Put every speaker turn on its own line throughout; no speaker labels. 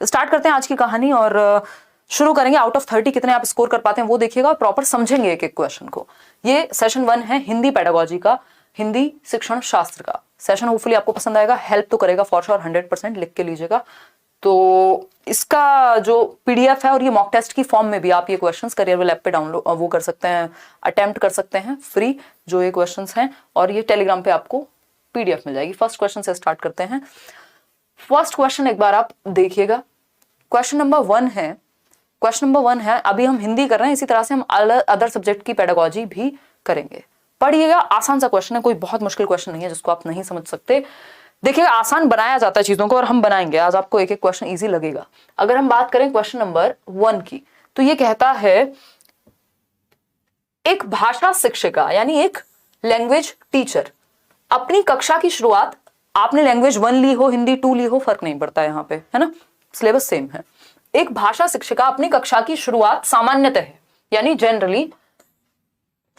Start करते हैं आज की कहानी और शुरू करेंगे। आउट ऑफ 30 कितने आप स्कोर कर पाते हैं वो देखिएगा और प्रॉपर समझेंगे एक एक क्वेश्चन को। ये सेशन 1 है हिंदी पेडागोजी का, हिंदी शिक्षण शास्त्र का सेशन। होपफुली आपको पसंद आएगा, हेल्प तो करेगा फॉर श्योर, 100% लिख के लीजिएगा। तो इसका जो पीडीएफ है और ये मॉक टेस्ट की फॉर्म में भी आप ये क्वेश्चंस करियर ऐप पे डाउनलोड वो कर सकते हैं, अटेम्प्ट कर सकते हैं फ्री जो ये क्वेश्चंस हैं, और ये टेलीग्राम पे आपको पीडीएफ मिल जाएगी। फर्स्ट क्वेश्चन से स्टार्ट करते हैं। फर्स्ट क्वेश्चन एक बार आप देखिएगा। क्वेश्चन नंबर 1 है, अभी हम हिंदी कर रहे हैं, इसी तरह से हम अदर सब्जेक्ट की पेडागोजी भी करेंगे। पढ़िएगा, आसान सा क्वेश्चन है, कोई बहुत मुश्किल क्वेश्चन नहीं है जिसको आप नहीं समझ सकते। देखिएगा, आसान बनाया जाता है चीजों को और हम बनाएंगे। आज आपको एक एक क्वेश्चन इजी लगेगा। अगर हम बात करें क्वेश्चन नंबर 1 की, तो ये कहता है एक भाषा शिक्षिका यानी एक लैंग्वेज टीचर अपनी कक्षा की शुरुआत, आपने लैंग्वेज 1 ली हो, हिंदी 2 ली हो, फर्क नहीं पड़ता यहाँ पे, है ना, सिलेबस सेम है। एक भाषा शिक्षिका अपनी कक्षा की शुरुआत सामान्यतः यानी जनरली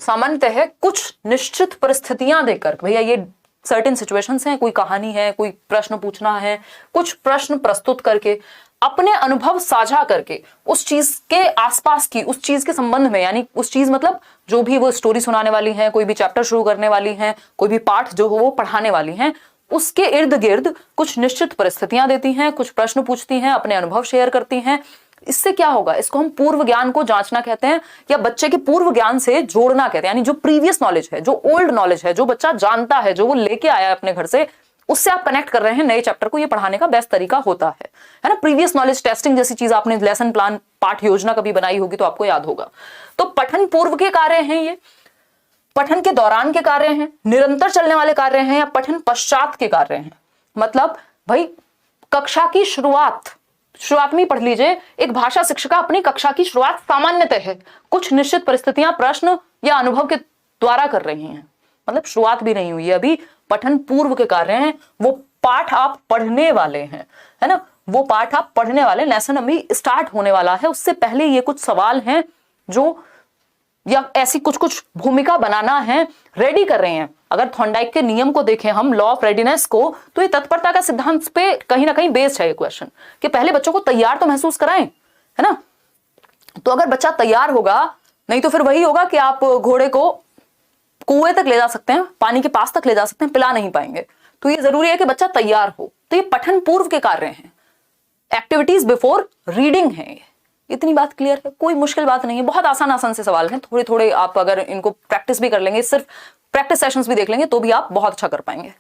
सामान्यतः कुछ निश्चित परिस्थितियां देकर, भैया ये सर्टेन सिचुएशंस हैं, कोई कहानी है, कोई प्रश्न पूछना है, कुछ प्रश्न प्रस्तुत करके अपने अनुभव साझा करके उस चीज के आसपास की, उस चीज के संबंध में, यानी उस चीज मतलब जो भी वो स्टोरी सुनाने वाली हैं, कोई भी चैप्टर शुरू करने वाली हैं, कोई भी पाठ जो हो वो पढ़ाने वाली हैं, उसके इर्द गिर्द कुछ निश्चित परिस्थितियां देती हैं, कुछ प्रश्न पूछती हैं, अपने अनुभव शेयर करती हैं। इससे क्या होगा, इसको हम पूर्व ज्ञान को जांचना कहते हैं, या बच्चे के पूर्व ज्ञान से जोड़ना कहते हैं। यानी जो प्रीवियस नॉलेज है, जो ओल्ड नॉलेज है, जो बच्चा जानता है, जो वो लेके आया है अपने घर से, उससे आप कनेक्ट कर रहे हैं नए चैप्टर को। ये पढ़ाने का बेस्ट तरीका होता है ना। प्रीवियस नॉलेज टेस्टिंग जैसी चीज आपने लेसन प्लान, पाठ योजना कभी बनाई होगी तो आपको याद होगा। तो पठन पूर्व के कार्य हैं, ये पठन के दौरान के कार्य हैं, निरंतर चलने वाले कार्य हैं, या पठन पश्चात के कार्य हैं। मतलब भाई कक्षा की शुरुआत में ही पढ़ लीजिए, एक भाषा शिक्षिका अपनी कक्षा की शुरुआत सामान्यतः है कुछ निश्चित परिस्थितियां, प्रश्न या अनुभव के द्वारा कर रही हैं। मतलब शुरुआत भी नहीं हुई है अभी, पठन पूर्व के कार्य हैं, वो पाठ आप पढ़ने वाले हैं, है ना, वो पाठ आप पढ़ने वाले, लेसन अभी स्टार्ट होने वाला है, उससे पहले ये कुछ सवाल हैं जो, या ऐसी कुछ कुछ भूमिका बनाना है, रेडी कर रहे हैं। अगर थॉर्नडाइक के नियम को देखें हम, लॉ ऑफ रेडीनेस को, तो ये तत्परता का सिद्धांत पे कहीं ना कहीं बेस्ड है ये क्वेश्चन, कि पहले बच्चों को तैयार तो महसूस कराएं, है ना। तो अगर बच्चा तैयार होगा, नहीं तो फिर वही होगा कि आप घोड़े को कुएं तक ले जा सकते हैं, पानी के पास तक ले जा सकते हैं, पिला नहीं पाएंगे। तो ये जरूरी है कि बच्चा तैयार हो। तो ये पठन पूर्व के कार्य हैं, एक्टिविटीज बिफोर रीडिंग है। इतनी बात क्लियर है, कोई मुश्किल बात नहीं है, बहुत आसान से सवाल हैं। थोड़े थोड़े आप अगर इनको प्रैक्टिस भी कर लेंगे, सिर्फ प्रैक्टिस सेशंस भी देख लेंगे, तो भी आप बहुत अच्छा कर पाएंगे।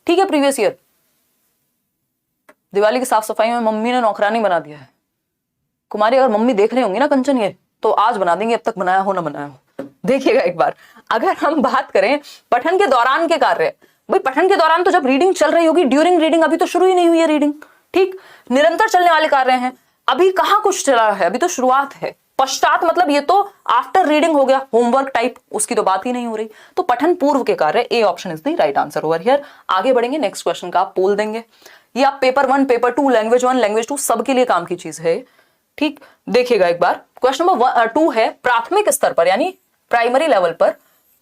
ठीक है। प्रीवियस ईयर दिवाली की साफ सफाई में मम्मी ने नौकरानी बना दिया है। कुमारी अगर मम्मी देख रही होंगी ना कंचन, ये तो आज बना देंगे, अब तक बनाया हो ना बनाया हो। देखिएगा एक बार, अगर हम बात करें पठन के दौरान के कार्य, भाई पठन के दौरान तो जब रीडिंग चल रही होगी, ड्यूरिंग रीडिंग अभी तो शुरू ही नहीं हुई है रीडिंग, ठीक। निरंतर चलने वाले कार्य हैं, अभी कहां कुछ चला है, अभी तो शुरुआत है। पश्चात मतलब ये तो आफ्टर रीडिंग हो गया, होमवर्क टाइप, उसकी तो बात ही नहीं हो रही। तो पठन पूर्व के कार्य, A option is the right answer over here. आगे बढ़ेंगे, नेक्स्ट क्वेश्चन का आप पोल देंगे। ये आप पेपर 1, पेपर 2, लैंग्वेज 1, लैंग्वेज 2 सबके लिए काम की चीज है, ठीक। देखिएगा एक बार, क्वेश्चन नंबर 2 है, प्राथमिक स्तर पर यानी प्राइमरी लेवल पर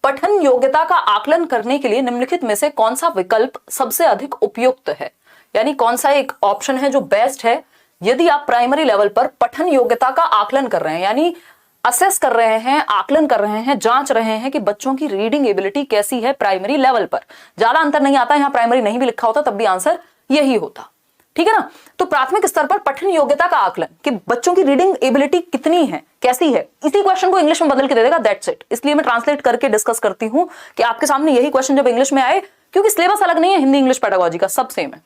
पठन योग्यता का आकलन करने के लिए निम्नलिखित में से कौन सा विकल्प सबसे अधिक उपयुक्त है, यानी कौन सा एक ऑप्शन है जो बेस्ट है यदि आप प्राइमरी लेवल पर पठन योग्यता का आकलन कर रहे हैं, यानी असेस कर रहे हैं, आकलन कर रहे हैं, जांच रहे हैं कि बच्चों की रीडिंग एबिलिटी कैसी है प्राइमरी लेवल पर। ज्यादा अंतर नहीं आता, यहां प्राइमरी नहीं भी लिखा होता तब भी आंसर यही होता, ठीक है ना। तो प्राथमिक स्तर पर पठन योग्यता का आकलन कि बच्चों की रीडिंग एबिलिटी कितनी है, कैसी है, इसी क्वेश्चन को इंग्लिश में बदल के दे देगा, दैट्स इट। इसलिए मैं ट्रांसलेट करके डिस्कस करती हूं कि आपके सामने यही क्वेश्चन जब इंग्लिश में आए, क्योंकि सिलेबस अलग नहीं है, हिंदी इंग्लिश पेडागोजी का सब सेम है,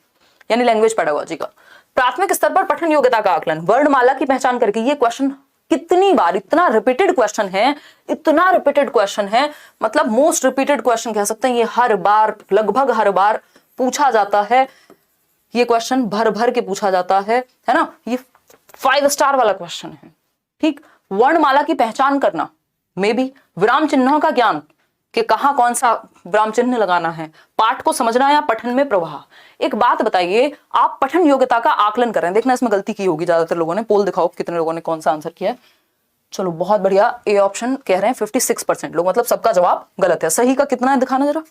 यानी लैंग्वेज पेडागोजी का। प्राथमिक स्तर पर पठन योग्यता का आकलन, वर्णमाला की पहचान करके। ये क्वेश्चन कितनी बार, इतना रिपीटेड क्वेश्चन है, इतना रिपीटेड क्वेश्चन है, मतलब मोस्ट रिपीटेड क्वेश्चन कह सकते हैं। ये हर बार, लगभग हर बार पूछा जाता है, ये क्वेश्चन भर भर के पूछा जाता है ना। ये 5 स्टार वाला क्वेश्चन है, ठीक। वर्णमाला की पहचान करना, मे बी विराम चिन्हों का ज्ञान कि कहां कौन सा विराम चिन्ह लगाना है, पाठ को समझना या पठन में प्रवाह। एक बात बताइए, आप पठन योग्यता का आकलन कर रहे हैं, देखना इसमें गलती की होगी ज्यादातर लोगों ने। पोल दिखाओ कितने लोगों ने कौन सा आंसर किया है। चलो बहुत बढ़िया, ए ऑप्शन कह रहे हैं 56% लोग, मतलब सबका जवाब गलत है। सही का कितना है दिखाना जरा,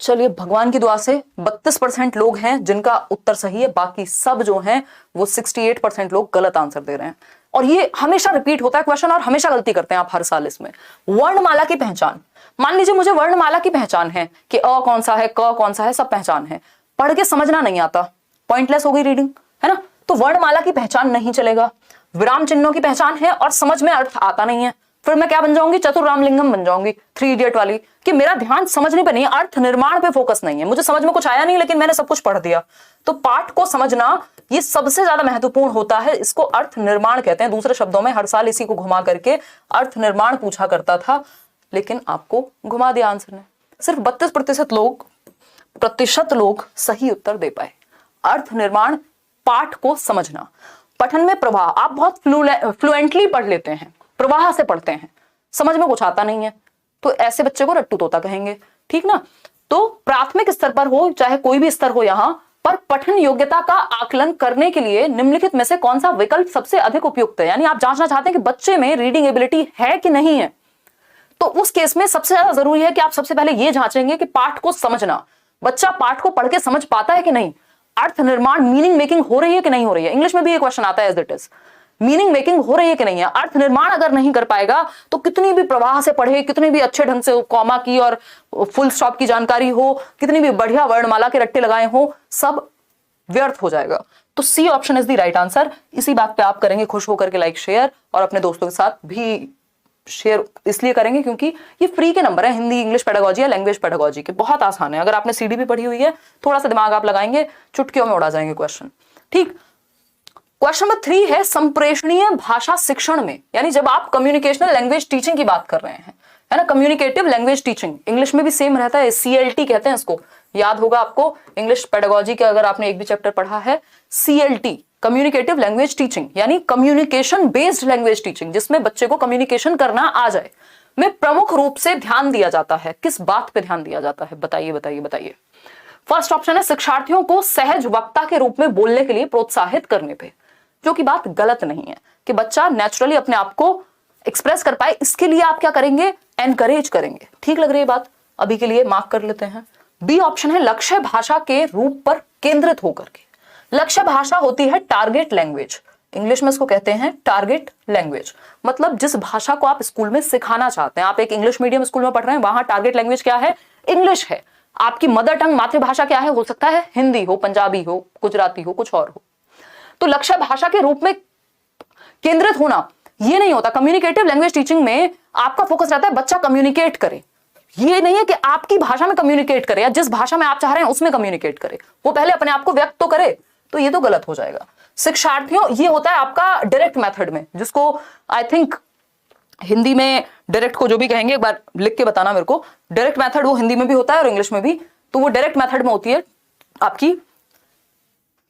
चलिए भगवान की दुआ से 32% लोग हैं जिनका उत्तर सही है, बाकी सब जो हैं वो 68% लोग गलत आंसर दे रहे हैं। और ये हमेशा रिपीट होता है क्वेश्चन और हमेशा गलती करते हैं आप हर साल इसमें। वर्णमाला की पहचान, मान लीजिए मुझे वर्णमाला की पहचान है कि अ कौन सा है, क कौन सा है, सब पहचान है, पढ़ के समझना नहीं आता, पॉइंटलेस हो गई रीडिंग, है ना। तो वर्णमाला की पहचान नहीं चलेगा। विराम चिन्हों की पहचान है और समझ में अर्थ आता नहीं है, फिर मैं क्या बन जाऊंगी, चतुर रामलिंगम बन जाऊंगी, 3 इडियट वाली, कि मेरा ध्यान समझने पे नहीं है, अर्थ निर्माण पे फोकस नहीं है, मुझे समझ में कुछ आया नहीं लेकिन मैंने सब कुछ पढ़ दिया। तो पाठ को समझना ये सबसे ज्यादा महत्वपूर्ण होता है, इसको अर्थ निर्माण कहते हैं। दूसरे शब्दों में हर साल इसी को घुमा करके अर्थ निर्माण पूछा करता था, लेकिन आपको घुमा दिया आंसर ने। सिर्फ 32% लोग सही उत्तर दे पाए। अर्थ निर्माण, पाठ को समझना, पठन में प्रवाह, आप बहुत फ्लुएंटली पढ़ लेते हैं, प्रवाह से पढ़ते हैं, समझ में कुछ आता नहीं है, तो ऐसे बच्चे को रट्टू तोता कहेंगे, ठीक ना। तो प्राथमिक स्तर पर हो चाहे कोई भी स्तर हो, यहां पर पठन योग्यता का आकलन करने के लिए निम्नलिखित में से कौन सा विकल्प सबसे अधिक उपयुक्त है। यानी आप जांचना चाहते हैं कि बच्चे में रीडिंग एबिलिटी है कि नहीं है, तो उस केस में सबसे ज्यादा जरूरी है कि आप सबसे पहले यह जांचेंगे कि पाठ को समझना, बच्चा पाठ को पढ़ के समझ पाता है कि नहीं, अर्थ निर्माण, मीनिंग मेकिंग हो रही है कि नहीं हो रही है। इंग्लिश में भी ये क्वेश्चन आता है as it is, meaning making हो रही है कि नहीं है। अर्थ निर्माण अगर नहीं कर पाएगा तो कितनी भी प्रवाह से पढ़े, कितनी भी अच्छे ढंग से कॉमा की और फुल स्टॉप की जानकारी हो, कितनी भी बढ़िया वर्णमाला के रट्टे लगाए हो, सब व्यर्थ हो जाएगा। तो C option is the right answer. इसी बात पे आप करेंगे खुश होकर के लाइक शेयर, और अपने दोस्तों के साथ भी शेयर इसलिए करेंगे क्योंकि ये फ्री के नंबर है, हिंदी इंग्लिश पेडागोजी या लैंग्वेज पेडागोजी के, बहुत आसान है। अगर आपने सीडी भी पढ़ी हुई है, थोड़ा सा दिमाग आप लगाएंगे, चुटकियों में उड़ा जाएंगे क्वेश्चन, ठीक। क्वेश्चन नंबर 3 है संप्रेषणीय भाषा शिक्षण में, यानी जब आप कम्युनिकेशनल लैंग्वेज टीचिंग की बात कर रहे हैं, है ना, कम्युनिकेटिव लैंग्वेज टीचिंग, इंग्लिश में भी सेम रहता है, CLT कहते हैं इसको, याद होगा आपको इंग्लिश पेडागोजी के अगर आपने एक भी चैप्टर पढ़ा है, CLT कम्युनिकेटिव लैंग्वेज टीचिंग, यानी कम्युनिकेशन बेस्ड लैंग्वेज टीचिंग, जिसमें बच्चे को कम्युनिकेशन करना आ जाए, में प्रमुख रूप से ध्यान दिया जाता है। किस बात पे ध्यान दिया जाता है, बताइए बताइए बताइए। फर्स्ट ऑप्शन है शिक्षार्थियों को सहज वक्ता के रूप में बोलने के लिए प्रोत्साहित करने पे, जो कि बात गलत नहीं है, कि बच्चा नेचुरली अपने आप को एक्सप्रेस कर पाए, इसके लिए आप क्या करेंगे, एनकरेज करेंगे। ठीक लग रही है बात, अभी के लिए मार्क कर लेते हैं। बी ऑप्शन है लक्ष्य भाषा के रूप पर केंद्रित होकर के। लक्ष्य भाषा होती है टारगेट लैंग्वेज, इंग्लिश में इसको कहते हैं टारगेट लैंग्वेज, मतलब जिस भाषा को आप स्कूल में सिखाना चाहते हैं। आप एक इंग्लिश मीडियम स्कूल में पढ़ रहे हैं, वहां टारगेट लैंग्वेज क्या है, इंग्लिश है। आपकी मदर टंग मातृभाषा क्या है, हो सकता है हिंदी हो, पंजाबी हो, गुजराती हो, कुछ और हो। तो लक्ष्य भाषा के रूप में केंद्रित होना ये नहीं होता। कम्युनिकेटिव लैंग्वेज टीचिंग में आपका फोकस रहता है बच्चा कम्युनिकेट करे, ये नहीं है कि आपकी भाषा में कम्युनिकेट करे या जिस भाषा में आप चाह रहे हैं उसमें कम्युनिकेट करे, वो पहले अपने आप को व्यक्त तो करे, तो ये तो गलत हो जाएगा। शिक्षार्थियों, ये होता है आपका डायरेक्ट मेथड में, जिसको आई थिंक हिंदी में डायरेक्ट को जो भी कहेंगे एक बार लिख के बताना मेरे को। डायरेक्ट मेथड वो हिंदी में भी होता है और इंग्लिश में भी, तो वो डायरेक्ट मेथड में होती है आपकी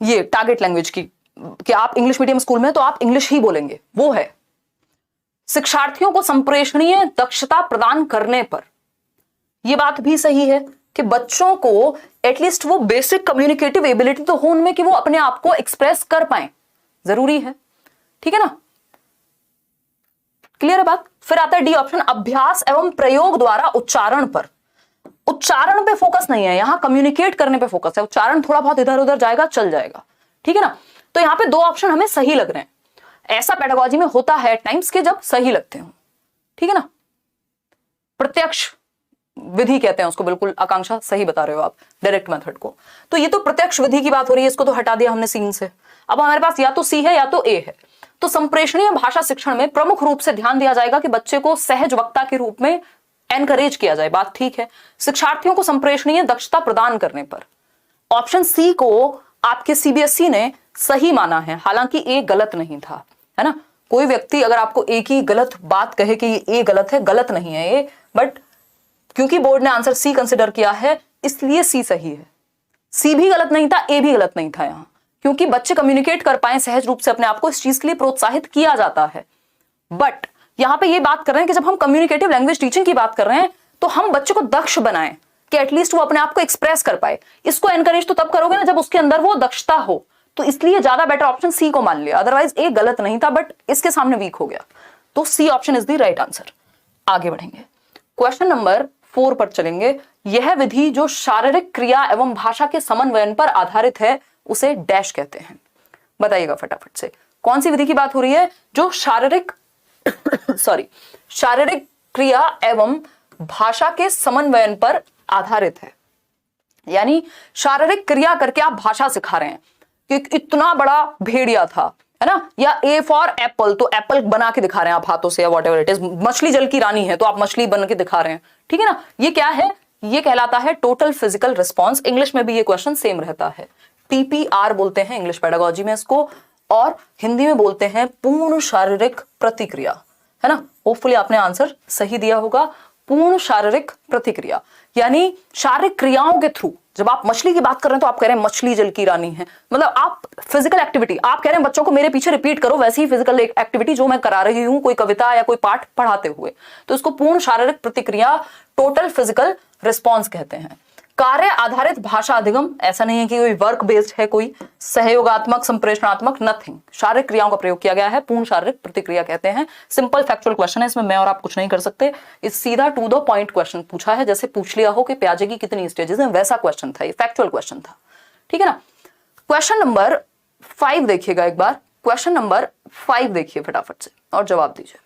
ये टारगेट लैंग्वेज की, कि आप इंग्लिश मीडियम स्कूल में तो आप इंग्लिश ही बोलेंगे, वो है। शिक्षार्थियों को संप्रेषणीय दक्षता प्रदान करने पर यह बात भी सही है कि बच्चों को एटलीस्ट वो बेसिक कम्युनिकेटिव एबिलिटी तो हो उनमें कि वो अपने आप को एक्सप्रेस कर पाए, जरूरी है, ठीक है ना। क्लियर है बात। फिर आता है डी ऑप्शन, अभ्यास एवं प्रयोग द्वारा उच्चारण पर। उच्चारण पे फोकस नहीं है, यहां कम्युनिकेट करने पे फोकस है। उच्चारण थोड़ा बहुत इधर उधर जाएगा, चल जाएगा, ठीक है ना। तो यहां पे 2 ऑप्शन हमें सही लग रहे हैं। ऐसा पेडागोजी में होता है टाइम्स के जब सही लगते हो, ठीक है ना। प्रत्यक्ष विधि कहते हैं उसको, बिल्कुल आकांक्षा सही बता रहे हो आप, डायरेक्ट मेथड को। तो ये तो प्रत्यक्ष विधि की बात हो रही है, इसको तो हटा दिया हमने सीन से। अब हमारे पास या तो सी है या तो ए है। तो संप्रेषणीय भाषा शिक्षण में प्रमुख रूप से ध्यान दिया जाएगा कि बच्चे को सहज वक्ता के रूप में एनकरेज किया जाए, बात ठीक है। शिक्षार्थियों को संप्रेषणीय दक्षता प्रदान करने पर ऑप्शन सी को आपके सीबीएसई ने सही माना है, हालांकि ए गलत नहीं था, है ना। कोई व्यक्ति अगर आपको एक ही गलत बात कहे कि ए गलत है, गलत नहीं है ए, बट क्योंकि बोर्ड ने आंसर सी कंसिडर किया है इसलिए सी सही है। सी भी गलत नहीं था, ए भी गलत नहीं था यहां, क्योंकि बच्चे कम्युनिकेट कर पाए सहज रूप से अपने आप को, इस चीज के लिए प्रोत्साहित किया जाता है। बट यहां पे ये बात कर रहे हैं कि जब हम कम्युनिकेटिव लैंग्वेज टीचिंग की बात कर रहे हैं तो हम बच्चे को दक्ष बनाएं कि एटलीस्ट वो अपने आप को एक्सप्रेस कर पाए। इसको एनकरेज तो तब करोगे ना जब उसके अंदर वो दक्षता हो, तो इसलिए ज्यादा बेटर ऑप्शन सी को मान लिया। अदरवाइज ए गलत नहीं था, बट इसके सामने वीक हो गया, तो C option is the right answer. आगे बढ़ेंगे, क्वेश्चन नंबर 4 पर चलेंगे। यह विधि जो शारीरिक क्रिया एवं भाषा के समन्वयन पर आधारित है उसे डैश कहते हैं। बताइएगा फटाफट से, कौन सी विधि की बात हो रही है जो शारीरिक शारीरिक क्रिया एवं भाषा के समन्वयन पर आधारित है। यानी शारीरिक क्रिया करके आप भाषा सिखा रहे हैं कि इतना बड़ा भेड़िया था, है ना, या ए फॉर एप्पल, तो एप्पल बना के दिखा रहे हैं आप हाथों से या व्हाटएवर इट इज। मछली जल की रानी है तो आप मछली बन के दिखा रहे हैं, ठीक है ना। ये क्या है, ये कहलाता है टोटल फिजिकल रिस्पॉन्स। इंग्लिश में भी ये क्वेश्चन सेम रहता है, TPR बोलते हैं इंग्लिश पेडागोजी में इसको, और हिंदी में बोलते हैं पूर्ण शारीरिक प्रतिक्रिया, है ना। होपफुली आपने आंसर सही दिया होगा, पूर्ण शारीरिक प्रतिक्रिया। यानी शारीरिक क्रियाओं के थ्रू, जब आप मछली की बात कर रहे हैं तो आप कह रहे हैं मछली जल की रानी है, मतलब आप फिजिकल एक्टिविटी, आप कह रहे हैं बच्चों को मेरे पीछे रिपीट करो वैसी ही फिजिकल एक्टिविटी जो मैं करा रही हूं, कोई कविता या कोई पाठ पढ़ाते हुए, तो इसको पूर्ण शारीरिक प्रतिक्रिया, टोटल फिजिकल रिस्पॉन्स कहते हैं। कार्य आधारित भाषा अधिगम, ऐसा नहीं है कि कोई वर्क बेस्ड है, कोई सहयोगात्मक, संप्रेषणात्मक, नथिंग, शारीरिक क्रियाओं का प्रयोग किया गया है, पूर्ण शारीरिक प्रतिक्रिया कहते हैं। सिंपल फैक्चुअल क्वेश्चन है, इसमें मैं और आप कुछ नहीं कर सकते। इस सीधा टू द पॉइंट क्वेश्चन पूछा है, जैसे पूछ लिया हो कि प्याजे की कितनी स्टेजेस हैं, वैसा क्वेश्चन था, ये फैक्चुअल क्वेश्चन था, ठीक है ना। क्वेश्चन नंबर 5 देखिएगा एक बार, क्वेश्चन नंबर 5 देखिए फटाफट से और जवाब दीजिए।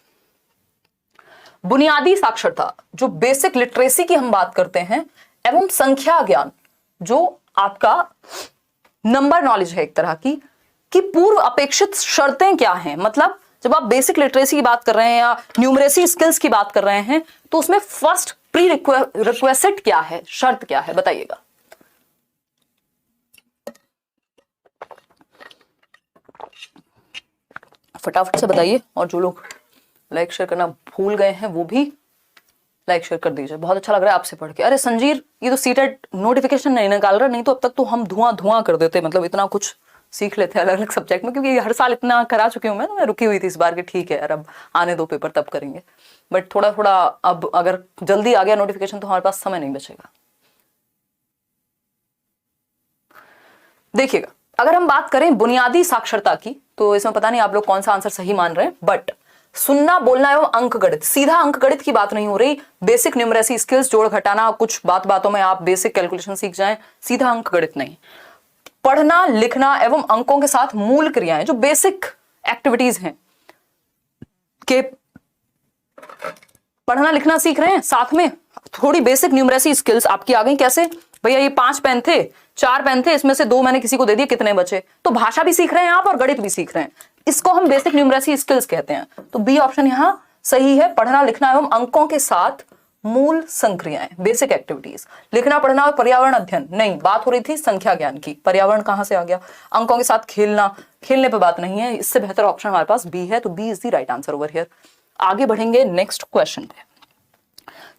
बुनियादी साक्षरता, जो बेसिक लिटरेसी की हम बात करते हैं, एवं संख्या ज्ञान, जो आपका नंबर नॉलेज है एक तरह की, कि पूर्व अपेक्षित शर्तें क्या हैं। मतलब जब आप बेसिक लिटरेसी की बात कर रहे हैं या न्यूमरेसी स्किल्स की बात कर रहे हैं, तो उसमें फर्स्ट प्री रिक्वेस्ट क्या है, शर्त क्या है, बताइएगा। फटाफट से बताइए, और जो लोग लाइक शेयर करना भूल गए हैं वो भी लाइक शेयर कर दीजिए। बहुत अच्छा लग रहा है आपसे पढ़ के। अरे संजीर, ये तो सीटेट नोटिफिकेशन नहीं निकाल रहा, नहीं तो अब तक तो हम धुआं कर देते, मतलब इतना कुछ सीख लेते हैं अलग अलग सब्जेक्ट में, क्योंकि हर साल इतना करा चुकी हूं मैं, तो मैं रुकी हुई थी इस बार कि ठीक है यार अब आने दो पेपर तब करेंगे, बट थोड़ा थोड़ा अब अगर जल्दी आ गया नोटिफिकेशन तो हमारे पास समय नहीं बचेगा। देखिएगा, अगर हम बात करें बुनियादी साक्षरता की, तो इसमें पता नहीं आप लोग कौन सा आंसर सही मान रहे हैं, बट सुनना, बोलना एवं अंक गणित, सीधा अंक गणित की बात नहीं हो रही, बेसिक न्यूमरेसी स्किल्स, जोड़ घटाना, कुछ बातों में आप बेसिक कैलकुलेशन सीख जाएं, सीधा अंक गणित नहीं। पढ़ना, लिखना एवं अंकों के साथ मूल क्रियाएं, जो बेसिक एक्टिविटीज हैं, के पढ़ना लिखना सीख रहे हैं, साथ में थोड़ी बेसिक न्यूमरेसी स्किल्स आपकी आ गई। कैसे भैया, ये 5 पेन थे, 4 पेन थे, इसमें से 2 मैंने किसी को दे दिए, कितने बचे, तो भाषा भी सीख रहे हैं आप और गणित भी सीख रहे हैं, इसको हम बेसिक न्यूमरेसी स्किल्स कहते हैं। तो बी ऑप्शन यहां सही है, पढ़ना लिखना एवं अंकों के साथ मूल संक्रियाएं, बेसिक एक्टिविटीज। लिखना, पढ़ना और पर्यावरण अध्ययन नहीं, बात हो रही थी संख्या ज्ञान की, पर्यावरण कहां से आ गया, अंकों के साथ खेलना, खेलने पे बात नहीं है, इससे बेहतर ऑप्शन हमारे पास बी है, तो B is the right answer over here. आगे बढ़ेंगे नेक्स्ट क्वेश्चन पे,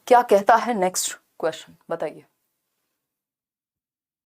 क्या कहता है नेक्स्ट क्वेश्चन, बताइए।